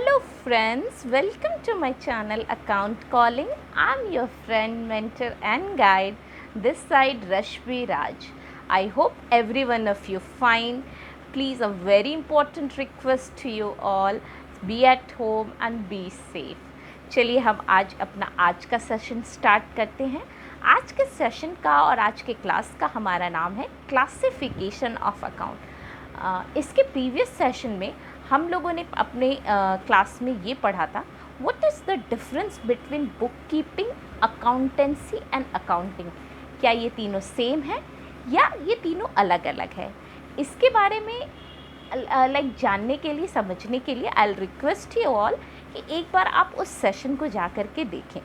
Hello friends, welcome to my channel Account Calling. I'm your friend, mentor and guide. This side Rashmi Raj. I hope every one of you fine. Please, a very important request to you all, be at home and be safe. चलिए हम आज का session start करते हैं। आज के session का और आज के क्लास का हमारा नाम है क्लासिफिकेशन ऑफ अकाउंट। इसके प्रीवियस सेशन में हम लोगों ने अपने क्लास में ये पढ़ा था, what is the difference between book keeping, accountancy and accounting. क्या ये तीनों सेम है या ये तीनों अलग अलग है? इसके बारे में जानने के लिए, समझने के लिए आई रिक्वेस्ट यू ऑल कि एक बार आप उस सेशन को जा कर के देखें।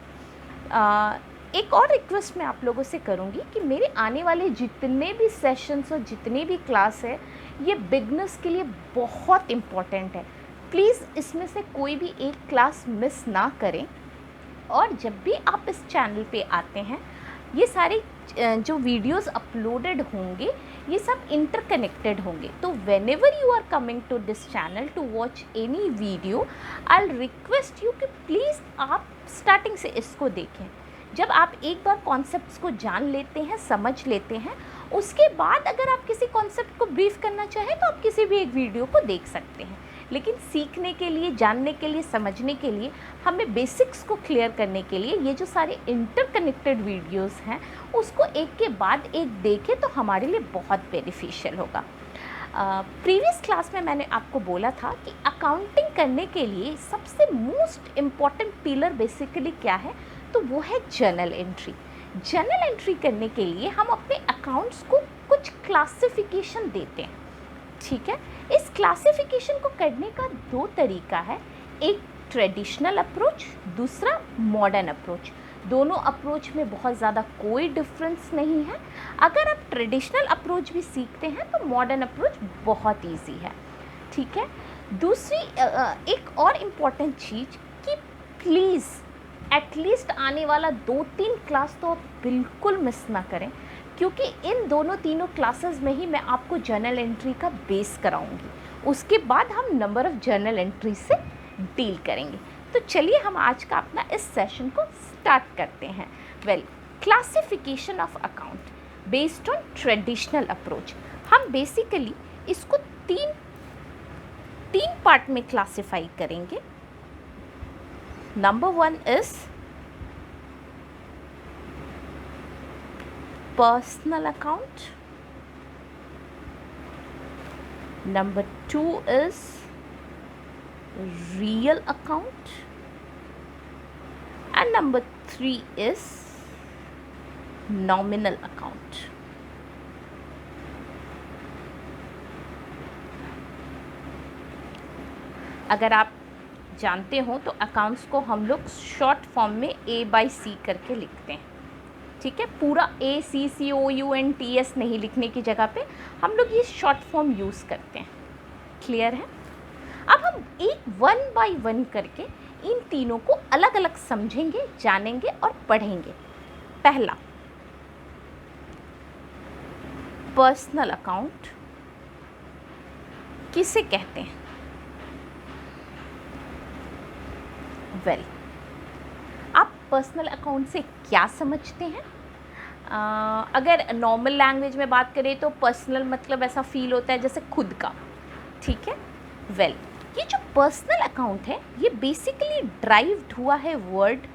एक और रिक्वेस्ट मैं आप लोगों से करूँगी कि मेरे आने वाले जितने भी सेशंस और जितने भी क्लास है, ये बिगनर्स के लिए बहुत इम्पॉर्टेंट है। प्लीज़ इसमें से कोई भी एक क्लास मिस ना करें। और जब भी आप इस चैनल पे आते हैं, ये सारे जो वीडियोस अपलोडेड होंगे ये सब इंटरकनेक्टेड होंगे। तो whenever you are coming to this channel to watch any video, I request you कि प्लीज़ आप स्टार्टिंग से इसको देखें। जब आप एक बार कॉन्सेप्ट्स को जान लेते हैं, समझ लेते हैं, उसके बाद अगर आप किसी कॉन्सेप्ट को ब्रीफ करना चाहें तो आप किसी भी एक वीडियो को देख सकते हैं। लेकिन सीखने के लिए, जानने के लिए, समझने के लिए, हमें बेसिक्स को क्लियर करने के लिए ये जो सारे इंटरकनेक्टेड वीडियोस हैं उसको एक के बाद एक देखें तो हमारे लिए बहुत बेनिफिशियल होगा। प्रीवियस क्लास में मैंने आपको बोला था कि अकाउंटिंग करने के लिए सबसे मोस्ट इम्पॉर्टेंट पिलर बेसिकली क्या है, तो वो है जर्नल एंट्री। जर्नल एंट्री करने के लिए हम अपने अकाउंट्स को कुछ क्लासिफिकेशन देते हैं, ठीक है। इस क्लासिफिकेशन को करने का दो तरीका है, एक ट्रेडिशनल अप्रोच, दूसरा मॉडर्न अप्रोच। दोनों अप्रोच में बहुत ज़्यादा कोई डिफरेंस नहीं है। अगर आप ट्रेडिशनल अप्रोच भी सीखते हैं तो मॉडर्न अप्रोच बहुत ईजी है, ठीक है। दूसरी एक और इम्पॉर्टेंट चीज़ कि प्लीज़ एटलीस्ट आने वाला 2-3 क्लास तो आप बिल्कुल मिस ना करें, क्योंकि इन तीनों क्लासेस में ही मैं आपको जर्नल एंट्री का बेस कराऊंगी। उसके बाद हम नंबर ऑफ़ जर्नल एंट्री से डील करेंगे। तो चलिए हम आज का अपना इस सेशन को स्टार्ट करते हैं। Classification of account based on traditional approach. हम बेसिकली इसको तीन पार्ट में क्लासिफाई करेंगे। Number 1 is personal account. Number 2 is real account. And number 3 is nominal account. अगर आप जानते हो तो अकाउंट्स को हम लोग शॉर्ट फॉर्म में A/C करके लिखते हैं, ठीक है। पूरा ACCOUNTS नहीं लिखने की जगह पे हम लोग ये शॉर्ट फॉर्म यूज़ करते हैं। क्लियर है? अब हम एक 1 बाय 1 करके इन तीनों को अलग अलग समझेंगे, जानेंगे और पढ़ेंगे। पहला, पर्सनल अकाउंट किसे कहते हैं? आप पर्सनल अकाउंट से क्या समझते हैं? अगर नॉर्मल लैंग्वेज में बात करें तो पर्सनल मतलब ऐसा फील होता है जैसे खुद का, ठीक है। ये जो पर्सनल अकाउंट है ये बेसिकली ड्राइव्ड हुआ है वर्ड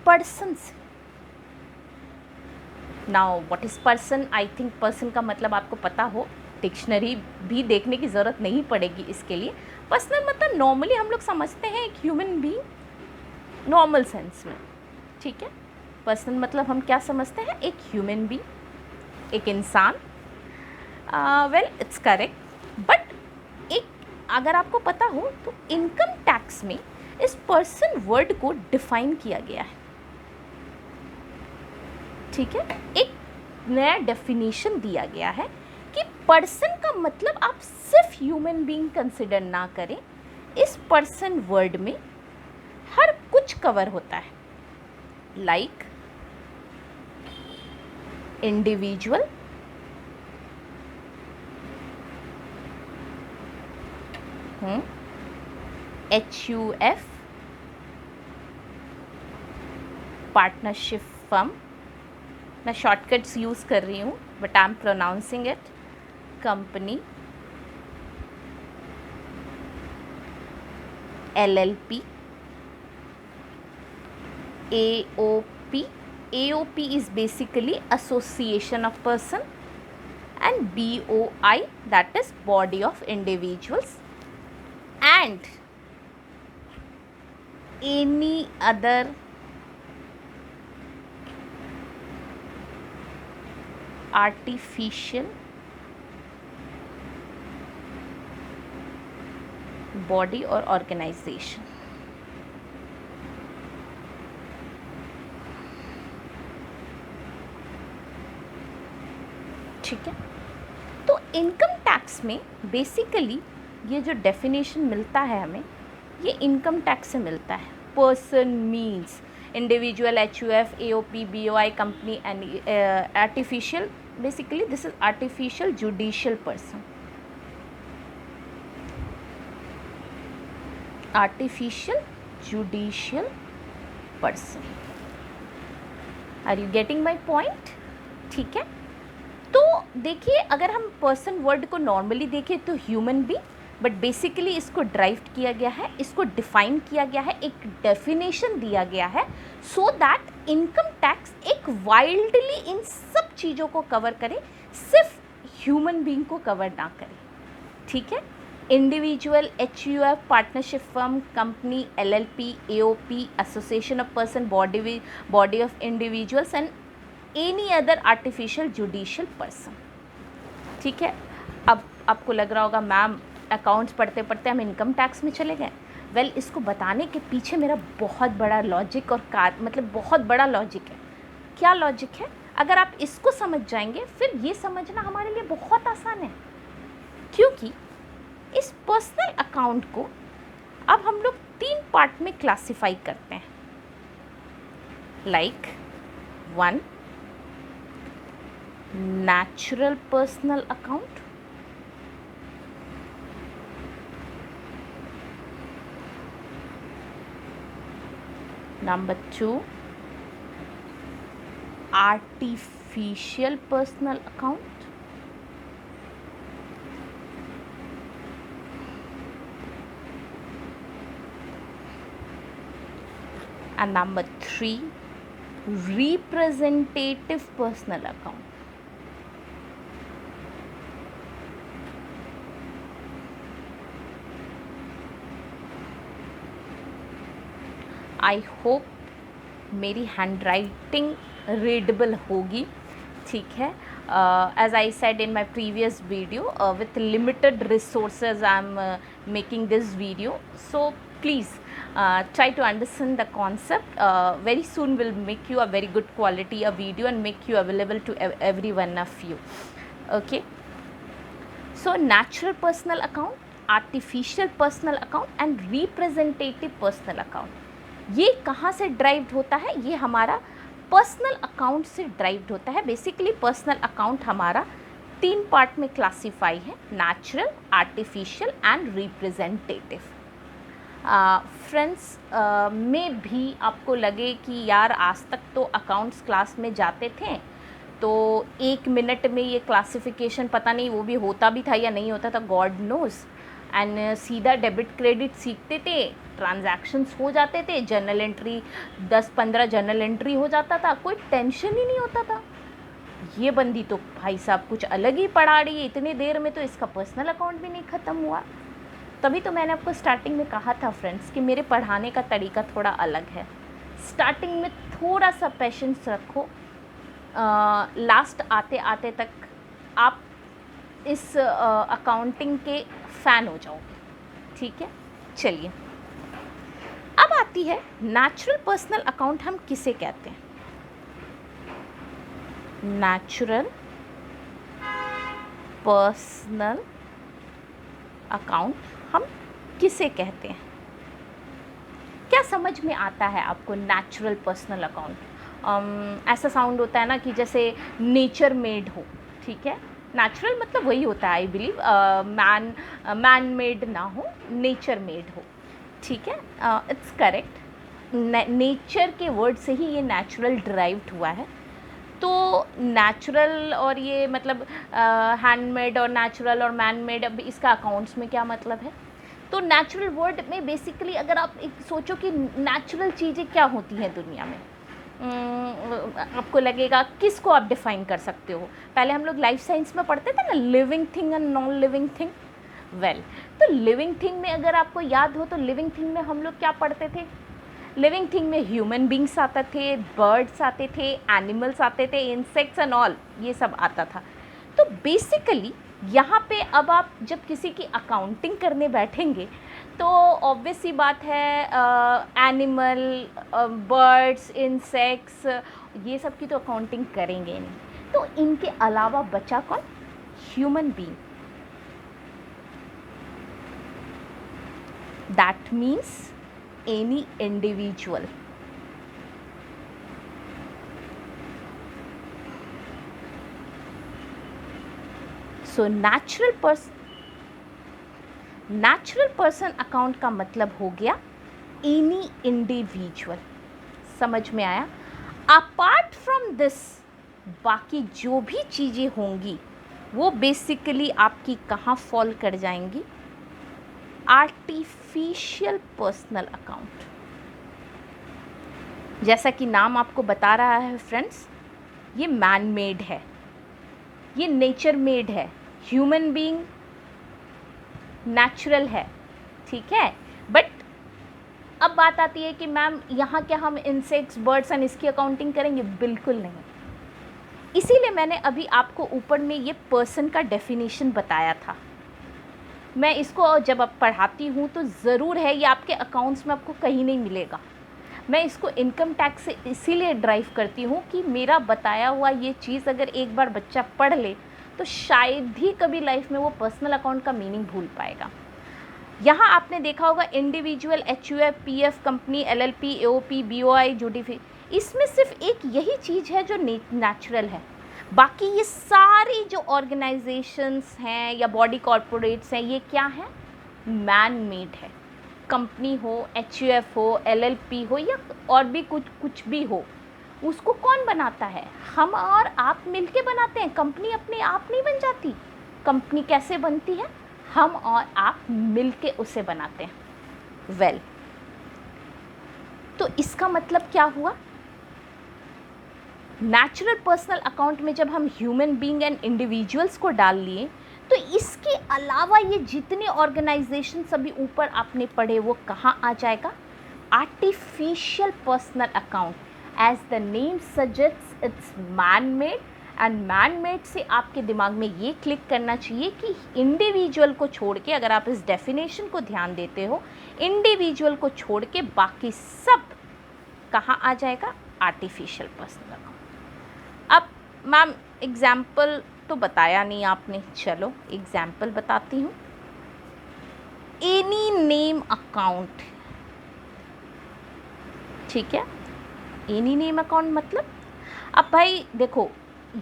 पर्सन से। Now what is person? I think person का मतलब आपको पता हो, डिक्शनरी भी देखने की ज़रूरत नहीं पड़ेगी इसके लिए। पर्सनल मतलब नॉर्मली हम लोग समझते हैं एक ह्यूमन बीइंग, नॉर्मल सेंस में, ठीक है। पर्सनल मतलब हम क्या समझते हैं? एक ह्यूमन बीइंग, एक इंसान। इट्स करेक्ट, बट एक अगर आपको पता हो तो इनकम टैक्स में इस पर्सन वर्ड को डिफाइन किया गया है, ठीक है। एक नया डेफिनेशन दिया गया है कि पर्सन का मतलब आप सिर्फ ह्यूमन बीइंग कंसिडर ना करें। इस पर्सन वर्ड में हर कुछ कवर होता है, like individual, HUF partnership firm, मैं शॉर्टकट्स यूज़ कर रही हूँ but I am pronouncing it, company LLP, AOP. AOP is basically association of person, and BOI, that is body of individuals, and any other artificial body or organization. ठीक है, तो income tax में basically ये जो definition मिलता है हमें, ये इनकम टैक्स से मिलता है. Person means individual, HUF, AOP, BOI, company, and artificial, basically this is artificial judicial person. Artificial judicial person. Are you getting my point? ठीक है, तो देखिए अगर हम पर्सन वर्ड को नॉर्मली देखें तो ह्यूमन बीइंग, बट बेसिकली इसको ड्राइव किया गया है, इसको डिफाइन किया गया है, एक डेफिनेशन दिया गया है सो दैट इनकम टैक्स एक वाइल्डली इन सब चीज़ों को कवर करे, सिर्फ ह्यूमन बीइंग को कवर ना करे. ठीक है, individual, HUF, partnership firm, company, LLP, AOP, association of person, body of individuals, and any other artificial judicial person. ठीक है, अब आपको लग रहा होगा मैम अकाउंट्स पढ़ते पढ़ते हम इनकम टैक्स में चले गए. वेल, इसको बताने के पीछे मेरा बहुत बड़ा लॉजिक और मतलब बहुत बड़ा लॉजिक है. क्या लॉजिक है? अगर आप इसको समझ जाएंगे फिर ये समझना हमारे लिए बहुत आसान है, क्योंकि इस पर्सनल अकाउंट को अब हम लोग 3 पार्ट में क्लासिफाई करते हैं. Like 1, natural personal account, number 2, artificial personal account, and number 3, representative personal account. I hope मेरी हैंड राइटिंग रीडेबल होगी. ठीक है, as I said in my previous video, with limited resources I am making this video, so please try to understand the concept. Very soon we'll make you a very good quality a video and make you available to every one of you. Okay, so natural personal account, artificial personal account and representative personal account. ये कहाँ से derived होता है? ये हमारा personal account से derived होता है. बेसिकली पर्सनल अकाउंट हमारा 3 पार्ट में क्लासीफाई है, natural, artificial and representative. Friends, में भी आपको लगे कि यार आज तक तो अकाउंट्स क्लास में जाते थे तो 1 मिनट में ये क्लासिफिकेशन, पता नहीं वो भी होता भी था या नहीं होता था, गॉड नोज़. एंड सीधा डेबिट क्रेडिट सीखते थे, ट्रांजैक्शंस हो जाते थे, जर्नल एंट्री 10-15 जर्नल एंट्री हो जाता था, कोई टेंशन ही नहीं होता था. ये बंदी तो भाई साहब कुछ अलग ही पढ़ा रही है, इतनी देर में तो इसका पर्सनल अकाउंट भी नहीं ख़त्म हुआ. तभी तो मैंने आपको स्टार्टिंग में कहा था फ्रेंड्स कि मेरे पढ़ाने का तरीका थोड़ा अलग है. स्टार्टिंग में थोड़ा सा पेशेंस रखो, लास्ट आते आते तक आप इस अकाउंटिंग के फ़ैन हो जाओगे. ठीक है, चलिए अब आती है नेचुरल पर्सनल अकाउंट. हम किसे कहते हैं? नेचुरल पर्सनल अकाउंट हम किसे कहते हैं? क्या समझ में आता है आपको नेचुरल पर्सनल अकाउंट? ऐसा साउंड होता है ना कि जैसे नेचर मेड हो. ठीक है, नेचुरल मतलब वही होता है, आई बिलीव मैन मेड ना हो, नेचर मेड हो. ठीक है, इट्स करेक्ट। नेचर के वर्ड से ही ये नेचुरल डिराइव्ड हुआ है। तो नेचुरल और ये मतलब हैंडमेड और नेचुरल और मैन मेड, अब इसका अकाउंट्स में क्या मतलब है? तो नेचुरल वर्ड में बेसिकली अगर आप एक सोचो कि नेचुरल चीज़ें क्या होती हैं दुनिया में, आपको लगेगा किसको आप डिफाइन कर सकते हो? पहले हम लोग लाइफ साइंस में पढ़ते थे ना, living thing and non living thing. Well, तो लिविंग थिंग में अगर आपको याद हो तो लिविंग थिंग में हम लोग क्या पढ़ते थे? लिविंग थिंग में ह्यूमन बींग्स आते थे, बर्ड्स आते थे, एनिमल्स आते थे, इंसेक्ट्स एंड ऑल, ये सब आता था। तो बेसिकली यहाँ पे अब आप जब किसी की अकाउंटिंग करने बैठेंगे तो ऑब्वियस सी बात है, एनिमल, बर्ड्स, इंसेक्ट्स, ये सब की तो अकाउंटिंग करेंगे नहीं। तो इनके अलावा बचा कौन? Human being. That means any individual. So natural person account का मतलब हो गया any individual। समझ में आया? अपार्ट फ्रॉम दिस बाकी जो भी चीज़ें होंगी वो बेसिकली आपकी कहाँ फॉल कर जाएंगी? Artificial personal account. जैसा कि नाम आपको बता रहा है फ्रेंड्स, ये मैन मेड है, ये नेचर मेड है। ह्यूमन बीइंग नेचुरल है, ठीक है। बट अब बात आती है कि मैम यहाँ क्या हम इंसेक्ट्स, बर्ड्स एंड इसकी अकाउंटिंग करेंगे? बिल्कुल नहीं। इसीलिए मैंने अभी आपको ऊपर में ये पर्सन का डेफिनेशन बताया था। मैं इसको जब अब पढ़ाती हूँ तो ज़रूर है, ये आपके अकाउंट्स में आपको कहीं नहीं मिलेगा। मैं इसको इनकम टैक्स से इसीलिए ड्राइव करती हूँ कि मेरा बताया हुआ ये चीज़ अगर एक बार बच्चा पढ़ ले तो शायद ही कभी लाइफ में वो पर्सनल अकाउंट का मीनिंग भूल पाएगा। यहाँ आपने देखा होगा individual, HUF, PF, company, LLP, AOP, BOI, जुडिफी, इसमें सिर्फ एक यही चीज़ है जो नेचुरल है। बाकी ये सारी जो ऑर्गेनाइजेशंस हैं या बॉडी कॉरपोरेट्स हैं, ये क्या है? मैन मेड है। कंपनी हो, HUF हो, LLP हो या और भी कुछ भी हो, उसको कौन बनाता है? हम और आप मिलके बनाते हैं। कंपनी अपने आप नहीं बन जाती। कंपनी कैसे बनती है? हम और आप मिलके उसे बनाते हैं। वेल, तो इसका मतलब क्या हुआ? नेचुरल पर्सनल अकाउंट में जब हम ह्यूमन बीइंग एंड इंडिविजुअल्स को डाल लिए तो इसके अलावा ये जितने ऑर्गेनाइजेशन सभी ऊपर आपने पढ़े वो कहाँ आ जाएगा? Artificial personal account. As the name suggests, it's man made. And man made से आपके दिमाग में ये क्लिक करना चाहिए कि इंडिविजुअल को छोड़ के, अगर आप इस डेफिनेशन को ध्यान देते हो, इंडिविजुअल को छोड़ के बाकी सब कहाँ आ जाएगा? Artificial personal account. अब मैम एग्जाम्पल तो बताया नहीं आपने, चलो एग्जाम्पल बताती हूँ। एनी नेम अकाउंट, ठीक है। एनी नेम अकाउंट मतलब, अब भाई देखो,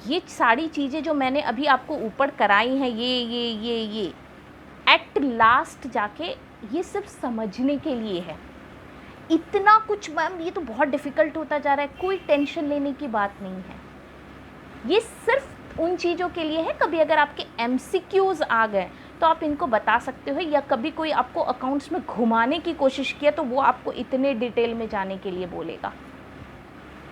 ये सारी चीज़ें जो मैंने अभी आपको ऊपर कराई हैं, ये एट लास्ट जाके ये सिर्फ समझने के लिए है। इतना कुछ मैम ये तो बहुत डिफ़िकल्ट होता जा रहा है, कोई टेंशन लेने की बात नहीं है। ये सिर्फ उन चीज़ों के लिए है, कभी अगर आपके MCQs आ गए तो आप इनको बता सकते हो, या कभी कोई आपको अकाउंट्स में घुमाने की कोशिश किया तो वो आपको इतने डिटेल में जाने के लिए बोलेगा।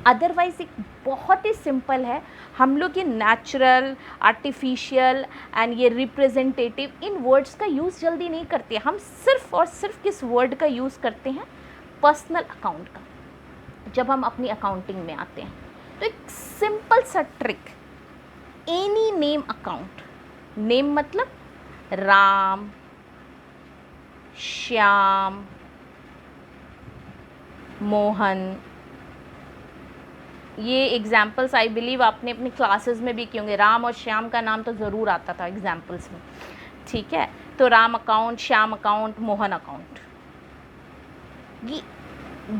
अदरवाइज़ एक बहुत ही सिंपल है। हम लोग ये नेचुरल, आर्टिफिशियल एंड ये रिप्रेजेंटेटिव, इन वर्ड्स का यूज़ जल्दी नहीं करते। हम सिर्फ और सिर्फ किस वर्ड का यूज़ करते हैं? पर्सनल अकाउंट का, जब हम अपनी अकाउंटिंग में आते हैं। तो एक सिंपल सा trick, any name account. Name मतलब राम, श्याम, मोहन, ये एग्जाम्पल्स आई बिलीव आपने अपनी क्लासेस में भी किए होंगे। राम और श्याम का नाम तो ज़रूर आता था एग्जाम्पल्स में, ठीक है। तो Ram account, Shyam account, Mohan account,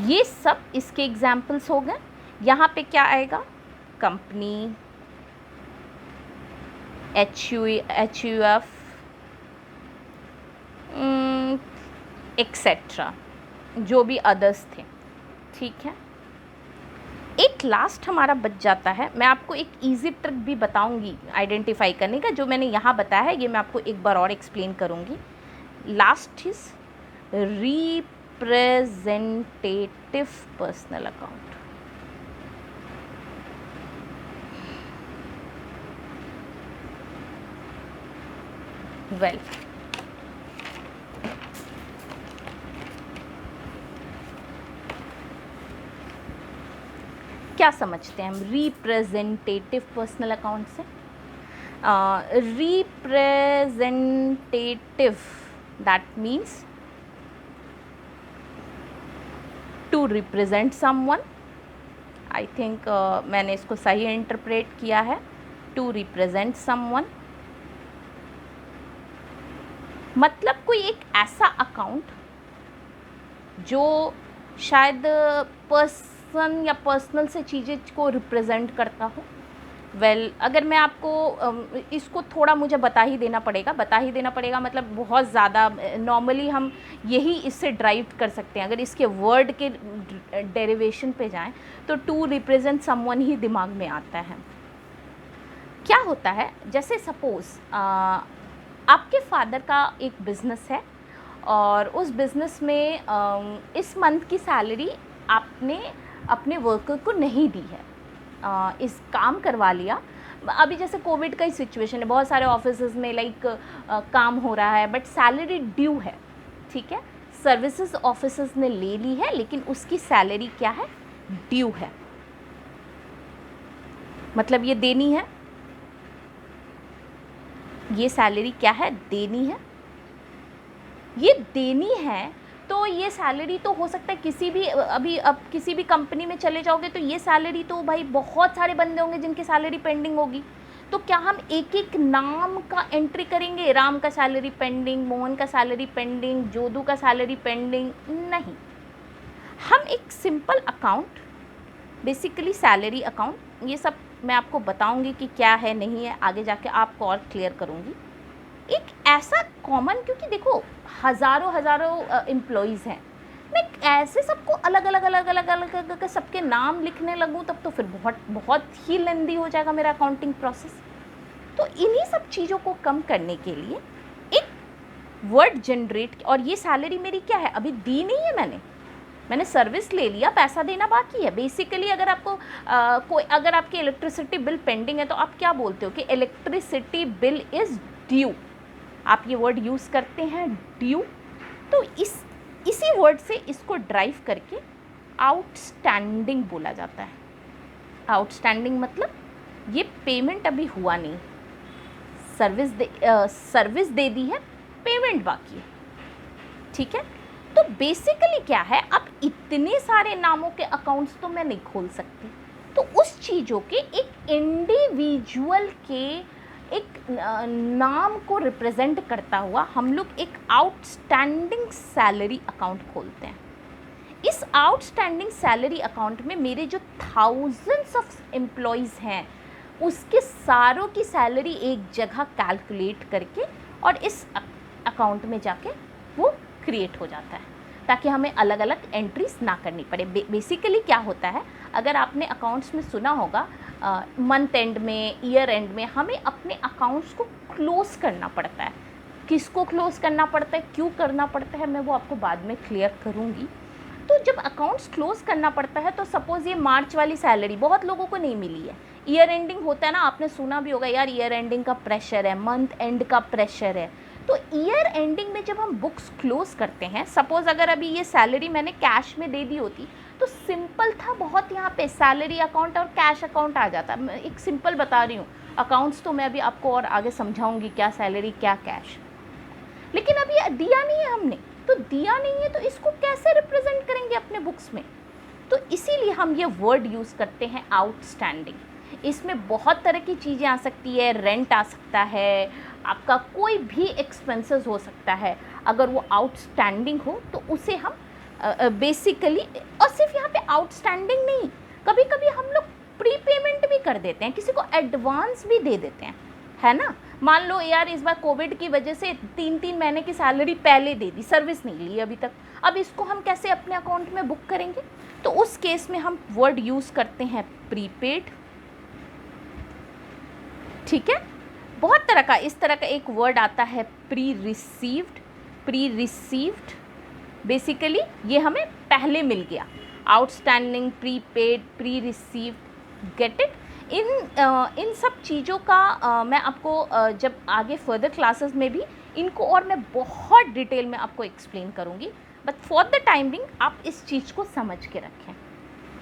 ये सब इसके एग्जाम्पल्स हो गए। यहाँ पे क्या आएगा? Company, HUF, etcetera. जो भी अदर्स थे, ठीक है। एक लास्ट हमारा बच जाता है। मैं आपको एक इजी ट्रिक भी बताऊंगी आइडेंटिफाई करने का, जो मैंने यहाँ बताया है ये मैं आपको एक बार और एक्सप्लेन करूँगी। Last is representative personal account. Well, क्या समझते हैं हम रिप्रेजेंटेटिव पर्सनल अकाउंट से? Representative that means to represent someone. I think मैंने इसको सही इंटरप्रेट किया है, टू रिप्रेजेंट समवन। मतलब कोई एक ऐसा अकाउंट जो शायद पर्सन या पर्सनल से चीज़ें को रिप्रेजेंट करता हो। वेल, अगर मैं आपको इसको थोड़ा मुझे बता ही देना पड़ेगा मतलब बहुत ज़्यादा नॉर्मली हम यही इससे ड्राइव कर सकते हैं। अगर इसके वर्ड के डेरिवेशन पे जाएं तो टू रिप्रेजेंट समवन ही दिमाग में आता है। क्या होता है, जैसे सपोज़ आपके फादर का एक बिज़नेस है और उस बिज़नेस में इस मंथ की सैलरी आपने अपने वर्कर को नहीं दी है, इस काम करवा लिया। अभी जैसे कोविड का ही सिचुएशन है, बहुत सारे ऑफिसेज में लाइक काम हो रहा है बट सैलरी ड्यू है, ठीक है। सर्विसेज ऑफिसेज ने ले ली है लेकिन उसकी सैलरी क्या है, ड्यू है। मतलब ये देनी है, ये सैलरी क्या है, देनी है। ये देनी है तो ये सैलरी तो हो सकता है किसी भी अब किसी भी कंपनी में चले जाओगे तो ये सैलरी तो भाई बहुत सारे बंदे होंगे जिनकी सैलरी पेंडिंग होगी। तो क्या हम एक एक नाम का एंट्री करेंगे, राम का सैलरी पेंडिंग, मोहन का सैलरी पेंडिंग, जोदू का सैलरी पेंडिंग? नहीं, हम एक simple account, basically salary account, ये सब मैं आपको बताऊंगी कि क्या है नहीं है, आगे जाके आपको और क्लियर करूंगी। एक ऐसा कॉमन, क्योंकि देखो हज़ारों एम्प्लॉयज़ हैं, मैं ऐसे सबको अलग अलग सबके नाम लिखने लगूँ तब तो फिर बहुत ही लेंदी हो जाएगा मेरा अकाउंटिंग प्रोसेस। तो इन्हीं सब चीज़ों को कम करने के लिए एक वर्ड जनरेट, और ये सैलरी मेरी क्या है, अभी दी नहीं है, मैंने सर्विस ले लिया, पैसा देना बाकी है। बेसिकली अगर आपको अगर आपकी इलेक्ट्रिसिटी बिल पेंडिंग है तो आप क्या बोलते हो कि इलेक्ट्रिसिटी बिल इज़ ड्यू, आप ये वर्ड यूज़ करते हैं, ड्यू। तो इसी वर्ड से इसको ड्राइव करके आउटस्टैंडिंग बोला जाता है। आउटस्टैंडिंग मतलब ये पेमेंट अभी हुआ नहीं, सर्विस दे दी है, पेमेंट बाकी है, ठीक है। तो बेसिकली क्या है, अब इतने सारे नामों के अकाउंट्स तो मैं नहीं खोल सकती, तो उस चीज़ों के एक इंडिविजुअल के एक नाम को रिप्रेजेंट करता हुआ हम लोग एक आउटस्टैंडिंग सैलरी अकाउंट खोलते हैं। इस आउटस्टैंडिंग सैलरी अकाउंट में मेरे जो थाउजेंड्स ऑफ एम्प्लॉयज़ हैं उसके सारों की सैलरी एक जगह कैलकुलेट करके और इस अकाउंट में जाके वो क्रिएट हो जाता है, ताकि हमें अलग अलग एंट्रीज ना करनी पड़े। बेसिकली क्या होता है, अगर आपने अकाउंट्स में सुना होगा, मंथ एंड में, ईयर एंड में हमें अपने अकाउंट्स को क्लोज़ करना पड़ता है। किसको क्लोज़ करना पड़ता है, क्यों करना पड़ता है, मैं वो आपको बाद में क्लियर करूँगी। तो जब अकाउंट्स क्लोज़ करना पड़ता है, तो सपोज़ ये मार्च वाली सैलरी बहुत लोगों को नहीं मिली है, ईयर एंडिंग होता है ना, आपने सुना भी होगा यार ईयर एंडिंग का प्रेशर है, मंथ एंड का प्रेशर है। तो ईयर एंडिंग में जब हम बुक्स क्लोज़ करते हैं, सपोज़ अगर अभी ये सैलरी मैंने कैश में दे दी होती तो सिंपल था बहुत, यहाँ पे सैलरी अकाउंट और कैश अकाउंट आ जाता। मैं एक सिंपल बता रही हूँ, अकाउंट्स तो मैं अभी आपको और आगे समझाऊंगी क्या सैलरी क्या कैश। लेकिन अभी दिया नहीं है हमने, तो दिया नहीं है तो इसको कैसे रिप्रेजेंट करेंगे अपने बुक्स में? तो इसीलिए हम ये वर्ड यूज़ करते हैं आउटस्टैंडिंग। इसमें बहुत तरह की चीज़ें आ सकती है, रेंट आ सकता है, आपका कोई भी एक्सपेंसेस हो सकता है। अगर वो आउटस्टैंडिंग हो तो उसे हम बेसिकली, और सिर्फ यहाँ पे आउटस्टैंडिंग नहीं, कभी कभी हम लोग प्री पेमेंट भी कर देते हैं, किसी को एडवांस भी दे देते हैं, है ना। मान लो यार इस बार कोविड की वजह से 3-3 महीने की सैलरी पहले दे दी, सर्विस नहीं ली अभी तक, अब इसको हम कैसे अपने अकाउंट में बुक करेंगे? तो उस केस में हम वर्ड यूज़ करते हैं प्रीपेड। ठीक है, बहुत तरह का, इस तरह का एक वर्ड आता है pre received. Pre received basically ये हमें पहले मिल गया, outstanding, prepaid, pre received, get it? इन सब चीज़ों का मैं आपको जब आगे फर्दर क्लासेस में भी इनको और मैं बहुत डिटेल में आपको एक्सप्लेन करूँगी, but for the time being आप इस चीज़ को समझ के रखें।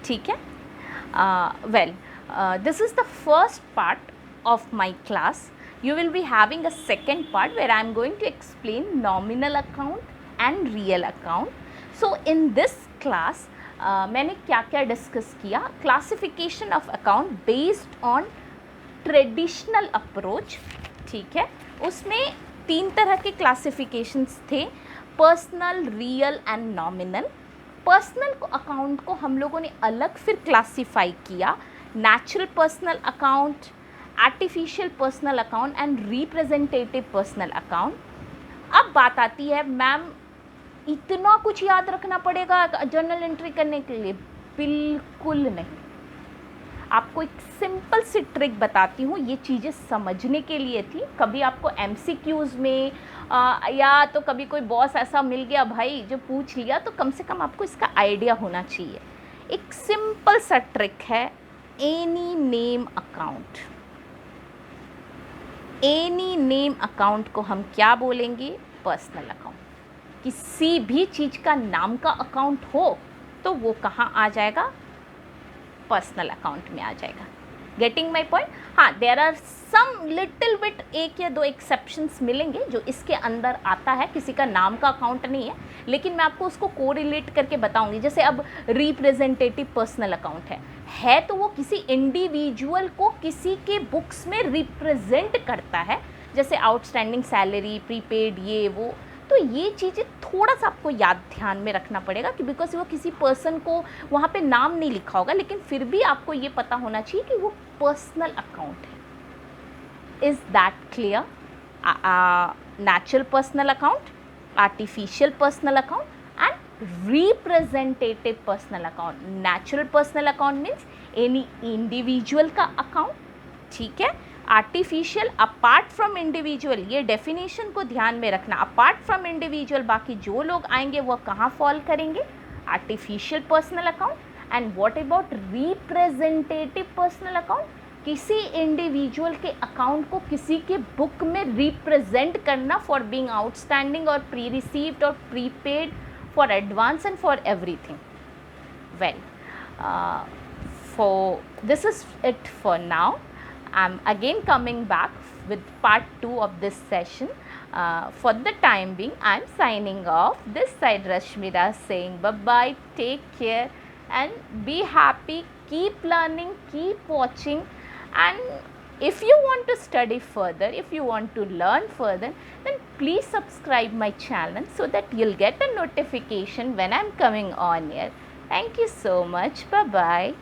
ठीक है, well, this is the first part of my class. You will be having a second part where I am going to explain nominal account and real account. So in this class मैंने क्या क्या discuss किया? Classification of account based on traditional approach. ठीक है, उसमें 3 तरह के classifications थे, personal, real and nominal. Personal account को हम लोगों ने अलग फिर क्लासीफाई किया, natural personal account, artificial personal account and representative personal account. अब बात आती है, मैम इतना कुछ याद रखना पड़ेगा जर्नल एंट्री करने के लिए? बिल्कुल नहीं। आपको एक सिंपल सी ट्रिक बताती हूँ, ये चीज़ें समझने के लिए थी। कभी आपको एमसीक्यूज़ में या तो कभी कोई बॉस ऐसा मिल गया भाई जो पूछ लिया, तो कम से कम आपको इसका आइडिया होना चाहिए। एक सिंपल सा ट्रिक है, any name account. Any name account को हम क्या बोलेंगे? Personal account. किसी भी चीज़ का नाम का अकाउंट हो तो वो कहाँ आ जाएगा? पर्सनल अकाउंट में आ जाएगा। Getting my point? हाँ, there are some little bit, 1 या 2 एक्सेप्शंस मिलेंगे जो इसके अंदर आता है, किसी का नाम का अकाउंट नहीं है, लेकिन मैं आपको उसको कोरिलेट करके बताऊंगी। जैसे अब रिप्रेजेंटेटिव पर्सनल अकाउंट है तो वो किसी इंडिविजुअल को किसी के बुक्स में रिप्रेजेंट करता है, जैसे आउटस्टैंडिंग सैलरी, प्रीपेड, ये वो। तो ये चीज़ें थोड़ा सा आपको याद ध्यान में रखना पड़ेगा कि बिकॉज वो किसी पर्सन को वहाँ पे नाम नहीं लिखा होगा, लेकिन फिर भी आपको ये पता होना चाहिए कि वो पर्सनल अकाउंट है। Is that clear? Natural personal account, artificial personal account and representative personal account. Natural personal account means any individual का account, ठीक है। आर्टिफिशियल अपार्ट फ्रॉम इंडिविजुअल, ये डेफिनेशन को ध्यान में रखना। अपार्ट फ्रॉम इंडिविजुअल बाकी जो लोग आएंगे वो कहाँ फॉल करेंगे? Artificial personal account. And what about representative personal account? किसी इंडिविजुअल के अकाउंट को किसी के बुक में रिप्रेजेंट करना फॉर बीइंग आउटस्टैंडिंग और प्री रिसीव्ड और prepaid, for advance and for everything. Well, for this is it for now. I'm again coming back with part 2 of this session. For the time being, I'm signing off. This side Rashmira saying bye bye, take care and be happy, keep learning, keep watching, and if you want to study further, if you want to learn further, then please subscribe my channel so that you'll get a notification when I'm coming on here. Thank you so much. Bye bye.